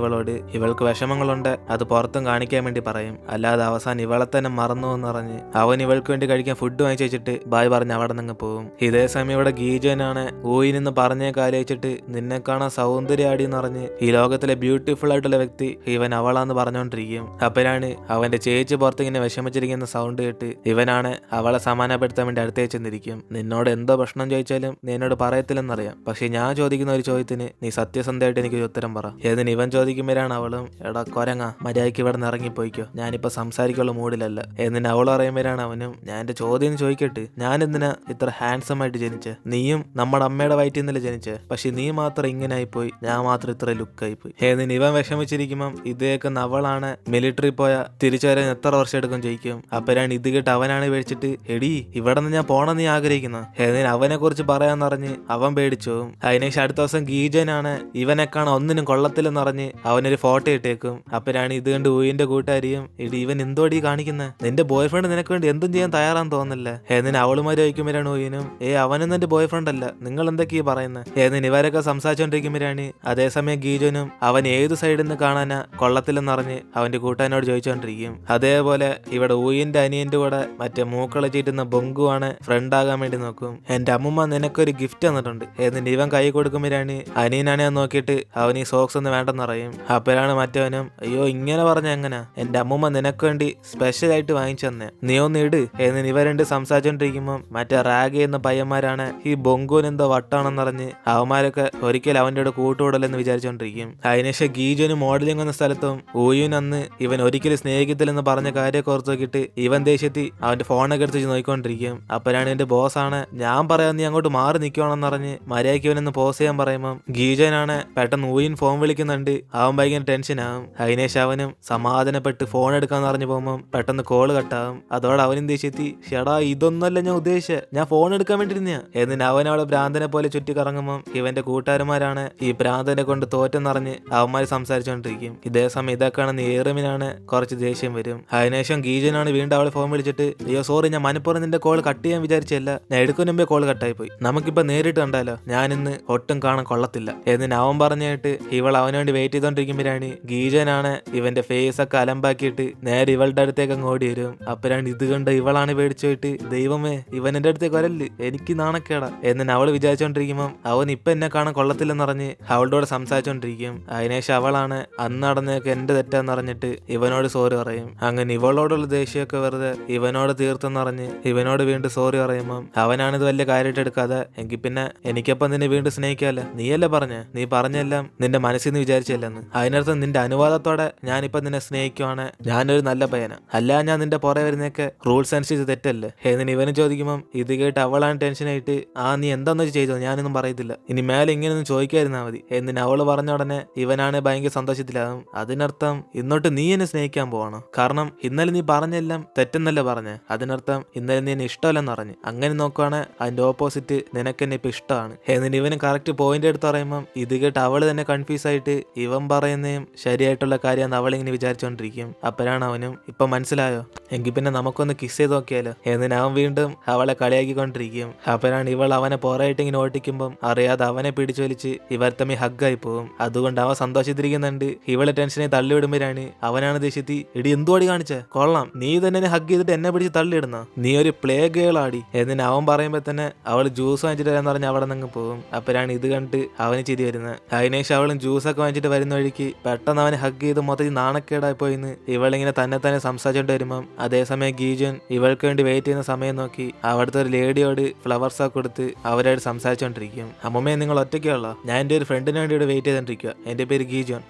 ഇവൾക്ക് വിഷമങ്ങളുണ്ട് അത് പുറത്തും കാണിക്കാൻ വേണ്ടി പറയും. അല്ലാതെ അവസാനം ഇവളെ തന്നെ മറന്നു എന്ന് പറഞ്ഞ് അവൻ ഇവൾക്ക് വേണ്ടി കഴിക്കാൻ ഫുഡ് വാങ്ങിച്ചു വെച്ചിട്ട് ബായ് പറഞ്ഞ് അവിടെ നിന്ന് പോകും. ഇതേ സമയം ഇവിടെ ഗീജനാണ് ഊയിനെന്ന് പറഞ്ഞ കാലിച്ചിട്ട് നിന്നെ കാണാൻ സൗന്ദര്യാടി എന്ന് പറഞ്ഞ് ഈ ലോകത്തിലെ ബ്യൂട്ടിഫുൾ ആയിട്ടുള്ള വ്യക്തി ഇവൻ അവളാന്ന് പറഞ്ഞുകൊണ്ടിരിക്കും. അപ്പോഴാണ് അവന്റെ ചേച്ചി പുറത്തിങ്ങനെ വിഷമിച്ചിരിക്കുന്ന സൗണ്ട് കേട്ട് ഇവനാണ് അവളെ സമാനപ്പെടുത്താൻ വേണ്ടി അടുത്തേക്ക് ചെന്നിരിക്കും. നിന്നോട് എന്തോ പ്രശ്നം ചോദിച്ചാലും നീ എന്നോട് പറയത്തില്ലെന്നറിയാം, പക്ഷെ ഞാൻ ചോദിക്കുന്ന ഒരു ചോദ്യത്തിന് നീ സത്യസന്ധമായിട്ട് എനിക്കൊരു ഉത്തരം പറ. ഏതിന് ഇവൻ ചോദിക്കുമ്പോഴാണ് അവളും എടാ കൊരങ്ങ മര്യാദയ്ക്ക് ഇവിടെ നിന്ന് ഇറങ്ങിപ്പോയിക്കോ, ഞാനിപ്പോ സംസാരിക്കാനുള്ള മൂഡിലല്ല എന്നിന് അവൾ അറിയുമ്പോഴാണ് അവനും ഞാൻ എന്റെ ചോദ്യം ചോദിക്കട്ടെ, ഞാൻ എന്തിനാ ഇത്ര ഹാൻസം ആയിട്ട് ജനിച്ചേ? നീയും നമ്മുടെ അമ്മയുടെ വയറ്റിൽ നിന്നല്ലേ ജനിച്ചേ, പക്ഷെ നീ മാത്രം ഇങ്ങനെ ആയിപ്പോയി, ഞാൻ മാത്രം ഇത്ര ലുക്കായി പോയി. ഏതിന് ഇവൻ വിഷമിച്ചിരിക്കുമ്പം ഇതേക്ക് അവളാണ് മിലിറ്ററി പോയ തിരിച്ചു വരാൻ എത്ര വർഷം എടുക്കും ചോദിക്കും. അപ്പോഴാണ് ഇത് കേട്ട് അവനാണ് പേടിച്ചിട്ട് എടി ഇവിടെ നിന്ന് ഞാൻ പോണം നീ ആഗ്രഹിക്കുന്നു. ഏതിന് അവനെ കുറിച്ച് പറയാന്നറിഞ്ഞ് അവൻ പേടിച്ചു. അതിനുശേഷം അടുത്ത ദിവസം ഗീജനാണ് ഇവനെ കാണാൻ ഒന്നിനും കൊള്ളത്തില്ലെന്ന് പറഞ്ഞ് അവനൊരു ഫോട്ടോ ഇട്ടേക്കും. അപ്പോഴാണ് ഇത് കണ്ട് ഊയിന്റെ കൂട്ടുകാരിയും എടി ഇവൻ എന്തോടി കാണിക്കുന്നത്, നിന്റെ ബോയ് ഫ്രണ്ട് നിനക്ക് വേണ്ടി എന്തും ചെയ്യാൻ തയ്യാറാന്ന് തോന്നില്ല. ഏതിന് അവളുമാര് ചോദിക്കുമ്പോഴാണ് ഊയിനും അവനൊന്നും എന്റെ ബോയ് ഫ്രണ്ട് അല്ല, നിങ്ങൾ എന്തൊക്കെയാ പറയുന്നത്. ഏതിന് ഇവരൊക്കെ സംസാരിച്ചോണ്ടിരിക്കുമ്പോഴാണ് അതേസമയം ഗീജനും അവൻ ഏത് സൈഡിൽ നിന്ന് കാണാനാ കൊള്ളത്തില്ലെന്നറിഞ്ഞ് അവന്റെ കൂട്ടാനോട് ചോദിച്ചോണ്ടിരിക്കും. അതേപോലെ ഇവിടെ ഊയിന്റെ അനിയന്റെ കൂടെ മറ്റേ മൂക്കള ചീറ്റുന്ന ബൊങ്കുവാണ് ഫ്രണ്ട് ആകാൻ വേണ്ടി നോക്കും. എന്റെ അമ്മൂമ്മ നിനക്കൊരു ഗിഫ്റ്റ് തന്നിട്ടുണ്ട്. എന്നിട്ട് ഇവൻ കൈ കൊടുക്കുമ്പോഴാണ് അനിയനാണെ നോക്കിയിട്ട് അവൻ ഈ സോക്സ് ഒന്നും വേണ്ടെന്ന് പറയും. അപ്പോഴാണ് മറ്റവനും അയ്യോ ഇങ്ങനെ പറഞ്ഞ എങ്ങനാ, എന്റെ അമ്മൂമ്മ നിനക്ക് വേണ്ടി സ്പെഷ്യൽ ആയിട്ട് വാങ്ങിച്ചു തന്നെ, നീ ഒന്ന് ഇട്. എന്നിട്ട് ഇവ രണ്ട് സംസാരിച്ചോണ്ടിരിക്കുമ്പോൾ മറ്റേ റാഗി എന്ന പയ്യന്മാരാണ് ഈ ബൊങ്കുവിന് എന്തോ വട്ടാണെന്നറിഞ്ഞ് അവന്മാരൊക്കെ ഒരിക്കൽ അവന്റെ കൂടെ കൂട്ടുകൂടലെന്ന് വിചാരിച്ചോണ്ടിരിക്കും. അതിനുശേഷം ഗീജനും മോഡലിംഗ് എന്ന സ്ഥലത്തും ഊയും അന്ന് ഇവൻ ഒരിക്കലും സ്നേഹിക്കത്തില്ലെന്ന് പറഞ്ഞ കാര്യമൊക്കെ ഓർത്ത് നോക്കിയിട്ട് ഇവൻ ദേഷ്യത്തി അവന്റെ ഫോണൊക്കെ എടുത്ത് നോക്കിക്കൊണ്ടിരിക്കും. അപ്പോഴാണ് എന്റെ ബോസാണ് ഞാൻ പറയാൻ നീ അങ്ങോട്ട് മാറി നിൽക്കുവാണെന്ന് പറഞ്ഞ് മര്യാദയ്ക്ക് ഇവനൊന്ന് പോസ് ചെയ്യാൻ പറയുമ്പോൾ ഗീജനാണ് പെട്ടെന്ന് ഊയിൻ ഫോൺ വിളിക്കുന്നുണ്ട്. അവൻ ഭയങ്കര ടെൻഷനാകും. അതിനേശം അവനും സമാധാനപ്പെട്ട് ഫോൺ എടുക്കാന്ന് പറഞ്ഞു പോകുമ്പോൾ പെട്ടെന്ന് കോള് കട്ടാകും. അതോടെ അവനും ദേഷ്യത്തി ഷെടാ ഇതൊന്നല്ല ഞാൻ ഉദ്ദേശിച്ച, ഞാൻ ഫോൺ എടുക്കാൻ വേണ്ടിയിരുന്ന. എന്നിട്ട് അവൻ അവിടെ ഭ്രാന്തനെ പോലെ ചുറ്റി കറങ്ങുമ്പോൾ ഇവന്റെ കൂട്ടുകാരന്മാരാണ് ഈ ഭ്രാന്തനെ കൊണ്ട് തോറ്റെന്നറിഞ്ഞ് അവന്മാർ സംസാരിച്ചോണ്ടിരിക്കും. ഇതേ സമയം ഇതൊക്കെയാണെന്ന് ഏറുമിനാണ് കുറച്ച് ദേഷ്യം വരും. അതിനുശേഷം ഗീജനാണ് വീണ്ടും അവളെ ഫോൺ വിളിച്ചിട്ട് അയ്യോ സോറി ഞാൻ മനപ്പുറം നിന്റെ കോൾ കട്ട് ചെയ്യാൻ വിചാരിച്ചല്ല, ഞാൻ എടുക്കുന്ന മുമ്പേ കോൾ കട്ടായി പോയി, നമുക്കിപ്പോ നേരിട്ട് കണ്ടാലോ, ഞാൻ ഇന്ന് ഒട്ടും കാണാൻ കൊള്ളത്തില്ല എന്നിട്ട് അവൻ പറഞ്ഞിട്ട് ഇവൾ അവന് വേണ്ടി വെയിറ്റ് ചെയ്തോണ്ടിരിക്കുമ്പോഴാണ് ഗീജനാണ് ഇവന്റെ ഫേസ് ഒക്കെ അലമ്പാക്കിയിട്ട് നേരെ ഇവളുടെ അടുത്തേക്ക് അങ്ങ് ഓടി വരും. അപ്പോഴാണ് ഇത് കണ്ട് ഇവളാണ് പേടിച്ചു പോയിട്ട് ദൈവമേ ഇവൻ എന്റെ അടുത്തേക്ക് വരല്ലേ, എനിക്ക് നാണക്കേടാ എന്നിട്ട് അവള് വിചാരിച്ചോണ്ടിരിക്കുമ്പോൾ അവൻ ഇപ്പൊ എന്നെ കാണാൻ കൊള്ളത്തില്ലെന്ന് പറഞ്ഞ് അവളുടെ കൂടെ സംസാരിച്ചോണ്ടിരിക്കും. അതിനുശേഷം അവളാണ് അന്ന് നടന്നൊക്കെ എന്റെ തെറ്റാന്ന് പറഞ്ഞിട്ട് ഇവനോട് സോറി പറയും. അങ്ങനെ ഇവളോടുള്ള ദേഷ്യമൊക്കെ വെറുതെ ഇവനോട് തീർത്തെന്ന് പറഞ്ഞ് ഇവനോട് വീണ്ടും സോറി പറയുമ്പോൾ അവനാണിത് വലിയ കാര്യമായിട്ട് എടുക്കാതെ എങ്കിൽ പിന്നെ എനിക്കപ്പം നിന്നെ വീണ്ടും സ്നേഹിക്കാല്ലോ, നീയല്ലേ നീ പറഞ്ഞെല്ലാം നിന്റെ മനസ്സിൽ നിന്ന് വിചാരിച്ചല്ലെന്ന്, അതിനർത്ഥം നിന്റെ അനുവാദത്തോടെ ഞാനിപ്പം നിന്നെ സ്നേഹിക്കുവാണ്, ഞാനൊരു നല്ല പയ്യനാ, അല്ല ഞാൻ നിന്റെ പുറകെ വരുന്നൊക്കെ റൂൾസ് അനുസരിച്ച് തെറ്റല്ലേ. എന്നിന് ഇവന് ചോദിക്കുമ്പം ഇത് കേട്ട് അവളാണ് ടെൻഷനായിട്ട് നീ എന്താന്ന് ചെയ്തോ ഞാനൊന്നും പറയത്തില്ല, ഇനി മേലെ ഇങ്ങനെയൊന്നും ചോദിക്കാതിരുന്നാ മതി എന്നിന് അവള് പറഞ്ഞ ഉടനെ ഇവനാണ് ഭയങ്കര സന്തോഷത്തിലാകും. അതിനർത്ഥം ഇന്നോട്ട് നീ എന്നെ സ്നേഹിക്കാൻ പോവാണോ, കാരണം ഇന്നലെ നീ പറഞ്ഞെല്ലാം തെറ്റെന്നല്ലേ പറഞ്ഞേ, അതിനർത്ഥം ഇന്നലെ നീ എന്നെ ഇഷ്ടമല്ലെന്ന് പറഞ്ഞു, അങ്ങനെ നോക്കുവാണ് അതിന്റെ ഓപ്പോസിറ്റ് നിനക്ക് എന്നെ ഇപ്പൊ ഇഷ്ടമാണ്. എന്നിട്ട് ഇവന് കറക്റ്റ് പോയിന്റ് എടുത്ത് പറയുമ്പം ഇത് കേട്ട് അവള് തന്നെ കൺഫ്യൂസ് ആയിട്ട് ഇവൻ പറയുന്നതും ശരിയായിട്ടുള്ള കാര്യമെന്ന് അവളിങ്ങനെ വിചാരിച്ചോണ്ടിരിക്കും. അപ്പോഴാണ് അവനും ഇപ്പൊ മനസ്സിലായോ, എങ്കിൽ പിന്നെ നമുക്കൊന്ന് കിസ് ചെയ്ത് നോക്കിയാലോ എന്നിട്ട് അവൻ വീണ്ടും അവളെ കളിയാക്കിക്കൊണ്ടിരിക്കും. അപ്പോഴാണ് ഇവൾ അവനെ പുറമായിട്ട് ഇങ്ങനെ ഓട്ടിക്കുമ്പം അറിയാതെ അവനെ പിടിച്ചു വലിച്ച് ഇവർ തമ്മിൽ ഹഗ്ഗായി പോകും. അതുകൊണ്ട് അവൻ സന്തോഷിച്ചിരിക്കുന്നുണ്ട്. ഇവളെ ടെൻഷനെ തള്ളിവിടുമ്പോഴാണ് അവനാണ് ദേഷ്യത്തി ഇടി എന്തുവാടി കാണിച്ച കൊള്ളാം, നീ തന്നെ ഹഗ് ചെയ്തിട്ട് എന്നെ പിടിച്ച് തള്ളിയിടുന്ന, നീ ഒരു പ്ലേ ഗേൾ ആടി എന്നിട്ട് അവൻ പറയുമ്പോ തന്നെ അവൾ ജ്യൂസ് വാങ്ങിച്ചിട്ട് വരാന്ന് പറഞ്ഞ് അവിടെ നിന്ന് പോകും. അപ്പോഴാണ് ഇത് കണ്ടിട്ട് അവന് ചിരി വരുന്നത്. അതിനുശേഷം അവളും ജ്യൂസൊക്കെ വാങ്ങിച്ചിട്ട് വരുന്ന വഴിക്ക് പെട്ടെന്ന് അവനെ ഹഗ് ചെയ്ത് മൊത്തത്തിൽ നാണക്കേടായി പോയിന്ന് ഇവളിങ്ങനെ തന്നെ സംസാരിച്ചോണ്ട് വരുമ്പം അതേസമയം ഗീജൻ ഇവൾക്ക് വേണ്ടി വെയിറ്റ് ചെയ്യുന്ന സമയം നോക്കി അവിടുത്തെ ഒരു ലേഡിയോട് ഫ്ലവർസ് ഒക്കെ കൊടുത്ത് അവരായിട്ട് സംസാരിച്ചോണ്ടിരിക്കും. അമ്മമ്മയെ നിങ്ങൾ ഒറ്റയ്ക്കുള്ള, ഞാൻ എന്റെ ഒരു ഫ്രണ്ടിന് വേണ്ടി ഇവിടെ വെയിറ്റ് ചെയ്തോണ്ടിരിക്കുക, എന്റെ പേര് ഗീജോൻ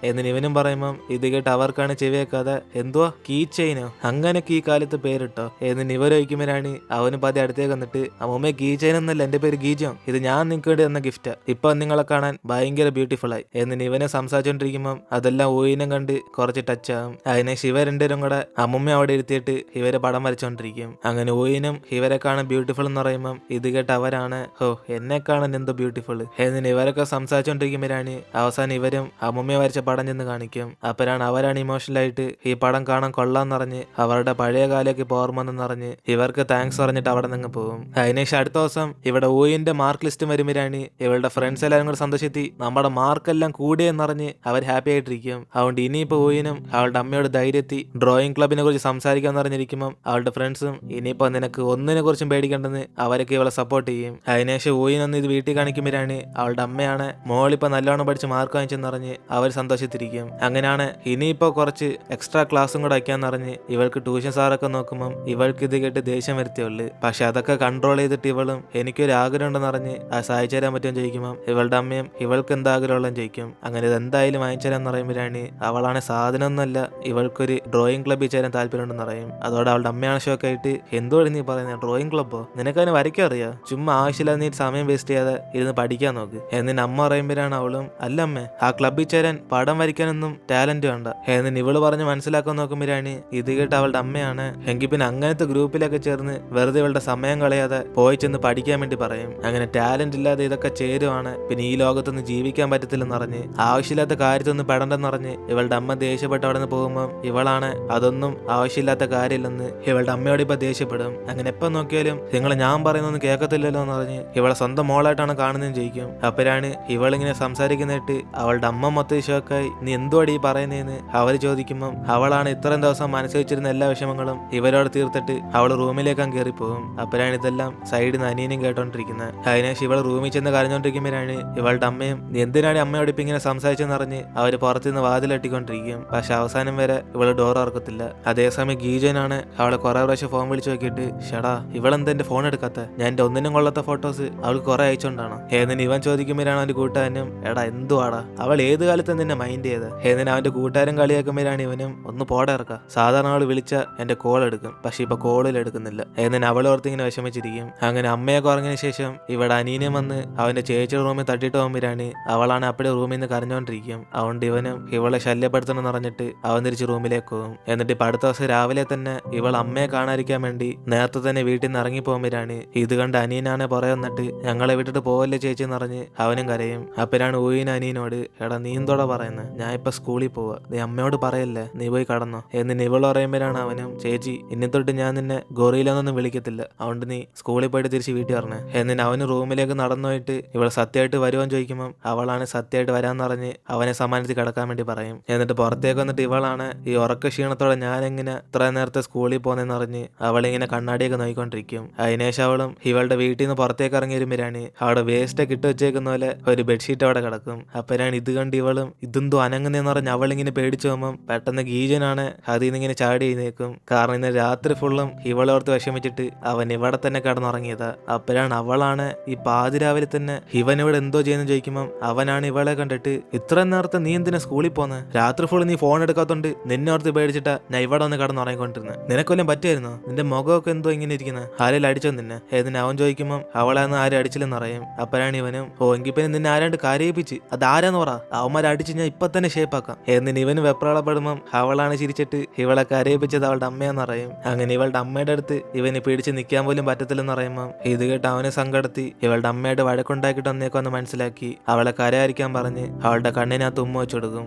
എന്നിന് ഇവനും പറയുമ്പം ഇത് കേട്ട് അവർക്കാണ് ചെവിയേക്കാതെ എന്തുവാ കീ ചെയിനോ അങ്ങനെയൊക്കെ ഈ കാലത്ത് പേരിട്ടോ എന്നിന് ഇവർ ചോദിക്കുമ്പോഴാണ് അവന് പതി അടുത്തേക്ക് വന്നിട്ട് അമ്മമ്മയെ കീ ചെയിൻ എന്നല്ല, എന്റെ പേര് ഗീജോൻ, ഇത് ഞാൻ നിങ്ങൾക്ക് വേണ്ടി തന്ന ഗിഫ്റ്റാ, ഇപ്പൊ നിങ്ങളെ കാണാൻ ഭയങ്കര ബ്യൂട്ടിഫുൾ ആയി എന്നിന് ഇവനെ സംസാരിച്ചോണ്ടിരിക്കുമ്പം അതെല്ലാം ഊയിനും കണ്ട് കുറച്ച് ടച്ച് ആകും. അതിനെ ശിവ രണ്ടുപേരും കൂടെ അമ്മമ്മ അവിടെ ഇരുത്തിയിട്ട് ഇവരെ പടം വരച്ചോണ്ടിരിക്കും. അങ്ങനെ ഊയിനും ഇവരെ കാണാൻ ബ്യൂട്ടിഫുൾ എന്ന് പറയുമ്പം ഇത് കേട്ട് അവർ അവരാണ് ഹോ എന്നെ കാണാൻ എന്തോ ബ്യൂട്ടിഫുൾ എന്നിന് ഇവരൊക്കെ സംസാരിച്ചോണ്ടിരിക്കുമ്പോഴാണ് അവസാനം ഇവരും അമ്മുമ്മയെ വരച്ച പടം ചെന്ന് കാണിക്കും. അപ്പോഴാണ് അവരാണ് ഇമോഷണലായിട്ട് ഈ പടം കാണാൻ കൊള്ളാന്നറിഞ്ഞ് അവരുടെ പഴയ കാലൊക്കെ ഓർമ്മന്നറിഞ്ഞ് ഇവർക്ക് താങ്ക്സ് പറഞ്ഞിട്ട് അവിടെ നിന്ന് പോകും. അതിനുശേഷം അടുത്ത ദിവസം ഇവിടെ ഊയിന്റെ മാർക്ക് ലിസ്റ്റ് വരുമ്പോഴാണ് ഇവളുടെ ഫ്രണ്ട്സ് എല്ലാവരും കൂടെ സന്തോഷെത്തി നമ്മുടെ മാർക്കെല്ലാം കൂടിയെന്നറിഞ്ഞ് അവർ ഹാപ്പി ആയിട്ടിരിക്കും. അതുകൊണ്ട് ഇനിയിപ്പോ ഊയിനും അവളുടെ അമ്മയോട് ധൈര്യത്തി ഡ്രോയിങ് ക്ലബിനെ കുറിച്ച് സംസാരിക്കാന്ന് പറഞ്ഞിരിക്കുമ്പോൾ അവളുടെ ഫ്രണ്ട്സും ഇനിയിപ്പോ നിനക്ക് ഒന്നിനെ കുറിച്ചും പേടിക്കേണ്ടെന്ന് അവരൊക്കെ ഇവളെ സപ്പോർട്ട് ചെയ്യും. അതിനുശേഷം ഊയിനൊന്ന് ഇത് വീട്ടിൽ കാണിക്കുമ്പോഴാണ് അവളുടെ അമ്മയാണ് മോളിപ്പോ നല്ലോണം പഠിച്ച് മാർക്ക് വാങ്ങിച്ചെന്നറിഞ്ഞ് അവർ സന്തോഷത്തിരിക്കും. അങ്ങനെയാണ് ഇനിയിപ്പോ കുറച്ച് എക്സ്ട്രാ ക്ലാസ്സും കൂടെ വയ്ക്കാന്നറിഞ്ഞ് ഇവൾക്ക് ട്യൂഷൻ സാറൊക്കെ നോക്കുമ്പോൾ ഇവൾക്ക് ഇത് കേട്ട് ദേഷ്യം വരുത്തിയുള്ളു. പക്ഷെ അതൊക്കെ കൺട്രോൾ ചെയ്തിട്ട് ഇവളും എനിക്കൊരു ആഗ്രഹം ഉണ്ടെന്ന് പറഞ്ഞ് ആ സഹായിച്ചു തരാൻ പറ്റുമെന്ന് ചോദിക്കുമ്പോൾ ഇവളുടെ അമ്മയും ഇവൾക്ക് എന്താ ആഗ്രഹമുള്ളതെന്ന് ചോദിക്കും. അങ്ങനെ ഇത് എന്തായാലും വാങ്ങിച്ചു തരാന്ന് പറയുമ്പോഴാണ് അവളാണ് സാധനമൊന്നുമല്ല ഇവൾക്കൊരു ഡ്രോയിങ് ക്ലബ്ബിൽ ചേരാൻ താല്പര്യമുണ്ടെന്ന് പറയും. അതോടെ അവളുടെ അമ്മയാണ് ഷോക്കായിട്ട് എന്തോടെ നീ പറയുന്നത് ഡ്രോയിങ് ക്ലബ്ബോ നിനക്കതിന് വരയ്ക്കാൻ അറിയാം ചുമ്മാ ആവശ്യമില്ലാതെ നീ സമയം വേസ്റ്റ് ചെയ്യാതെ ഇരുന്ന് പഠിക്കാൻ നോക്ക് എന്നിന് അമ്മ പറയുമ്പോഴാണ് അവളും അല്ല അമ്മേ ആ ക്ലബ്ബിൽ ചേരാൻ പടം വരയ്ക്കാനൊന്നും ടാലന്റ് വേണ്ട എന്നിന് ഇവള് പറഞ്ഞ് മനസ്സിലാക്കാൻ നോക്കുമ്പോഴാണ് ഇത് കേട്ട് അവളുടെ അമ്മയാണ് എങ്കിൽ പിന്നെ അങ്ങനത്തെ ഗ്രൂപ്പിലൊക്കെ ചേർന്ന് വെറുതെ ഇവളുടെ സമയം കളയാതെ പോയി ചെന്ന് പഠിക്കാൻ വേണ്ടി പറയും. അങ്ങനെ ടാലന്റ് ഇല്ലാതെ ഇതൊക്കെ ചേരുവാണ് പിന്നെ ഈ ലോകത്തൊന്നും ജീവിക്കാൻ പറ്റത്തില്ലെന്ന് പറഞ്ഞ് ആവശ്യമില്ലാത്ത കാര്യത്തൊന്നും പെടണ്ടെന്ന് പറഞ്ഞ് ഇവളുടെ അമ്മ ദേഷ്യപ്പെട്ട് അവിടെ നിന്ന് പോകുമ്പോൾ ഇവളാണ് അതൊന്നും ആവശ്യമില്ലാത്ത കാര്യമില്ലെന്ന് ഇവളുടെ അമ്മയോട് ഇപ്പൊ ദേഷ്യപ്പെടും. അങ്ങനെ എപ്പം നോക്കിയാലും നിങ്ങൾ ഞാൻ പറയുന്നൊന്നും കേൾക്കത്തില്ലല്ലോ എന്ന് പറഞ്ഞ് ഇവളെ സ്വന്തം മോളായിട്ടാണ് കാണുന്നതെന്ന് ചോദിക്കും. അപ്പോഴാണ് ഇവളിങ്ങനെ സംസാരിക്കുന്നിട്ട് അവളുടെ അമ്മ മൊത്തം ഷോക്കായി നീ എന്തുവാടി ഈ പറയുന്നതെന്ന് അവർ ചോദിക്കുമ്പോൾ അവളാണ് ഇത്രയും ദിവസം മനസ്സിൽ വെച്ചിരുന്ന എല്ലാ വിഷമങ്ങളും ഇവരോട് തീർത്തിട്ട് അവൾ റൂമിലേക്ക് കയറിപ്പോകും. അപ്പോഴാണ് ഇതെല്ലാം സൈഡിൽ നിന്ന് അനിയനും കേട്ടോണ്ടിരിക്കുന്നത്. അതിനുശേഷം ഇവൾ റൂമിൽ ചെന്ന് കരഞ്ഞോണ്ടിരിക്കുമ്പോഴാണ് ഇവളുടെ അമ്മയും നീ എന്തിനാണ് അമ്മയോട് ഇപ്പം ഇങ്ങനെ സംസാരിച്ചെന്ന് പറഞ്ഞ് അവര് പുറത്തുനിന്ന് വാതിലട്ടിക്കൊണ്ടിരിക്കും. പക്ഷെ അവസാനം വരെ ഇവള് ഡോർ ഇറക്കത്തില്ല. അതേസമയം ഗീജനാണ് അവളെ കുറെ പ്രാവശ്യം ഫോൺ വിളിച്ചു നോക്കിയിട്ട് ഷടാ ഇവളെന്താ എന്റെ ഫോൺ എടുക്കാത്ത ഞാൻ എന്റെ ഒന്നിനും കൊള്ളാത്ത ഫോട്ടോസ് അവൾക്ക് കുറെ അയച്ചോണ്ടാണ് എന്നിന് ഇവൻ ചോദിക്കുമ്പോഴാണ് അവന്റെ കൂട്ടുകാരനും എടാ എന്തുവാടാ അവൾ ഏത് കാലത്ത് നിന്നെ മൈൻഡ് ചെയ്ത് എന്നിന് അവന്റെ കൂട്ടുകാരൻ കളിയാക്കുമ്പോഴാണ് ഇവനും ഒന്ന് പോടെ ഇറക്കാം സാധാരണ അവൾ വിളിച്ച എന്റെ കോൾ എടുക്കും പക്ഷെ ഇപ്പൊ കോളിൽ എടുക്കുന്നില്ല എന്നിന് അവൾ ഓർത്ത് ഇങ്ങനെ വിഷമിച്ചിരിക്കും. അങ്ങനെ അമ്മയൊക്കെ ഉറങ്ങിയ ശേഷം ഇവിടെ അനീനം വന്ന് അവന്റെ ചേച്ചിയുടെ റൂമിൽ തട്ടിയിട്ട് പോകുമ്പോഴാണ് അവളാണ് അപ്പഴേ റൂമിൽ നിന്ന് കരഞ്ഞോണ്ടിരിക്കും. അതുകൊണ്ട് ഇവനും ഇവളെ ശല്യപ്പെടുത്തണം എന്ന് പറഞ്ഞിട്ട് അവൻ തിരിച്ച് റൂമിലേക്ക് പോകും. എന്നിട്ട് ഇപ്പൊ അടുത്ത ദിവസം രാവിലെ തന്നെ ഇവൾ അമ്മയെ കാണാതിരിക്കാൻ വേണ്ടി നേരത്തെ തന്നെ വീട്ടിൽ നിന്ന് ഇറങ്ങി പോകുമ്പോഴാണ് ഇത് കണ്ട് അനിയനാണ് പറയുന്നിട്ട് ഞങ്ങളെ വിട്ടിട്ട് പോവല്ലേ ചേച്ചി എന്ന് പറഞ്ഞ് അവനും കരയും. അപ്പോഴാണ് ഊയിന് അനിയനോട് എടാ നീ എന്തോടെ പറയുന്നത് ഞാൻ ഇപ്പൊ സ്കൂളിൽ പോവാ നീ അമ്മയോട് പറയല്ലേ നീ പോയി കടന്നോ എന്നിന് ഇവൾ പറയുമ്പോഴാണ് അവനും ചേച്ചി ഇനി തൊട്ട് ഞാൻ നിന്നെ ഗൊറിയിലൊന്നും വിളിക്കത്തില്ല അതുകൊണ്ട് നീ സ്കൂളിൽ പോയിട്ട് തിരിച്ച് വീട്ടിൽ പറഞ്ഞേ എന്നിന് അവന് റൂമിലേക്ക് നടന്നു പോയിട്ട് ഇവൾ സത്യമായിട്ട് വരുവാൻ ചോദിക്കുമ്പോൾ അവളാണ് സത്യമായിട്ട് വരാന്ന് പറഞ്ഞ് അവനെ സമ്മാനിച്ച് കിടക്കാൻ വേണ്ടി പറയും. എന്നിട്ട് പുറത്തേക്ക് വന്നിട്ട് ഇവളാണ് ഈ ഉറക്ക ക്ഷീണത്തോടെ ഞാൻ എങ്ങനെ ഇത്ര നേരത്തെ സ്കൂളിൽ പോകുന്നതെന്ന് പറഞ്ഞ് അവളിങ്ങനെ കണ്ണാടിയൊക്കെ നോക്കിക്കൊണ്ടിരിക്കും. അതിനുശേഷം അവളും ഇവളുടെ വീട്ടിൽ നിന്ന് പുറത്തേക്ക് ഇറങ്ങി വരുമ്പോഴാണ് അവിടെ വേസ്റ്റ് ഒക്കെ ഇട്ട് വെച്ചേക്കുന്ന പോലെ ഒരു ബെഡ്ഷീറ്റ് അവിടെ കിടക്കും. അപ്പോഴാണ് ഇത് കണ്ട് ഇവളും ഇതെന്തോ അനങ്ങുന്നതെന്ന് പറഞ്ഞ് അവളിങ്ങനെ പേടിച്ചു പോകുമ്പോൾ പെട്ടെന്ന് ഗീജനാണ് അതിൽ നിന്ന് ഇങ്ങനെ ചാടി എഴുന്നേക്കും. കാരണം ഇന്ന് രാത്രി ഫുള്ളും ഇവളോർത്ത് വിഷമിച്ചിട്ട് അവൻ ഇവിടെ തന്നെ കിടന്നുറങ്ങിയതാ. അപ്പോഴാണ് അവളാണ് ഈ പാതിരാവിലെ തന്നെ ഇവൻ ഇവിടെ എന്തോ ചെയ്യുന്നു ചോദിക്കുമ്പോൾ അവനാണ് ഇവളെ കണ്ടിട്ട് ഇത്ര നേരത്തെ നീ എന്തിനാ സ്കൂളിൽ പോന്ന് രാത്രി ഫുള്ള് നീ ഫോൺ എടുക്കാത്തോണ്ട് നിന്നെ ഓർത്ത് പേടിച്ചിട്ടാ ഞാൻ ഇവിടെ ഒന്ന് കിടന്നുറങ്ങിക്കൊണ്ടിരുന്നത് നിനക്കൊല്ലം പറ്റുമായിരുന്നോ നിന്റെ മുഖമൊക്കെ എന്തോ ഇങ്ങനെ ഇരിക്കുന്നത് ആരെങ്കിലും അടിച്ചോ നിന്നെ ഏതിന് അവൻ ചോദിക്കുമ്പോൾ അവളാന്ന് ആരും അടിച്ചില്ലെന്ന് അറിയും. അപ്പോഴാണ് ഇവനും ഓ എങ്കിൽ പിന്നെ നിന്നെ ആരാണ്ട് കരയിപ്പിച്ച് അതാരാന്ന് പറ അവന്മാരെ അടിച്ച് ഞാൻ ഇപ്പൊ തന്നെ ഷേപ്പാക്കാം എന്നിന് ഇവന് വെപ്രാളപ്പെടുമ്പം അവളാണ് ചിരിച്ചിട്ട് ഇവളെ കരയിപ്പിച്ചത് അവളുടെ അമ്മയാന്ന് അറിയും. അങ്ങനെ ഇവളുടെ അമ്മയുടെ അടുത്ത് ഇവന് പിടിച്ച് നിൽക്കാൻ പോലും പറ്റത്തില്ലെന്ന് അറിയുമ്പോൾ ഇത് കേട്ട് അവനെ സങ്കടത്തി ഇവളുടെ അമ്മയായിട്ട് വഴക്കുണ്ടാക്കിയിട്ട് വന്നേക്കൊന്ന് മനസ്സിലാക്കി അവളെ കരയായിരിക്കാൻ പറഞ്ഞ് അവളുടെ കണ്ണിനകത്ത് ഉമ്മ വെച്ചു കൊടുക്കും.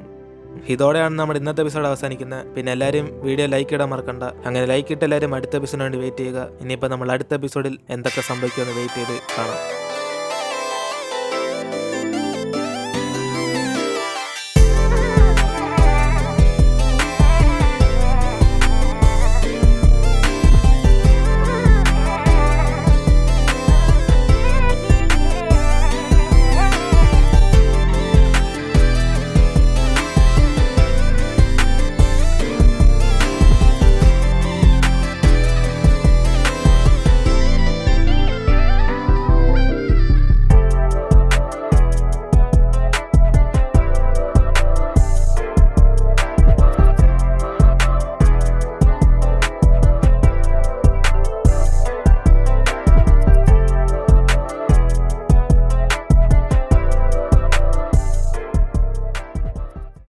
ഇതോടെയാണ് നമ്മുടെ ഇന്നത്തെ എപ്പിസോഡ് അവസാനിക്കുന്നത്. പിന്നെ എല്ലാവരും വീഡിയോ ലൈക്ക് ഇടാൻ മറക്കണ്ട. അങ്ങനെ ലൈക്ക് ഇട്ട് എല്ലാവരും അടുത്ത എപ്പിസോഡിന് വേണ്ടി വെയിറ്റ് ചെയ്യുക. ഇനിയിപ്പോൾ നമ്മൾ അടുത്ത എപ്പിസോഡിൽ എന്തൊക്കെ സംഭവിക്കുമെന്ന് വെയിറ്റ് ചെയ്ത് കാണാം.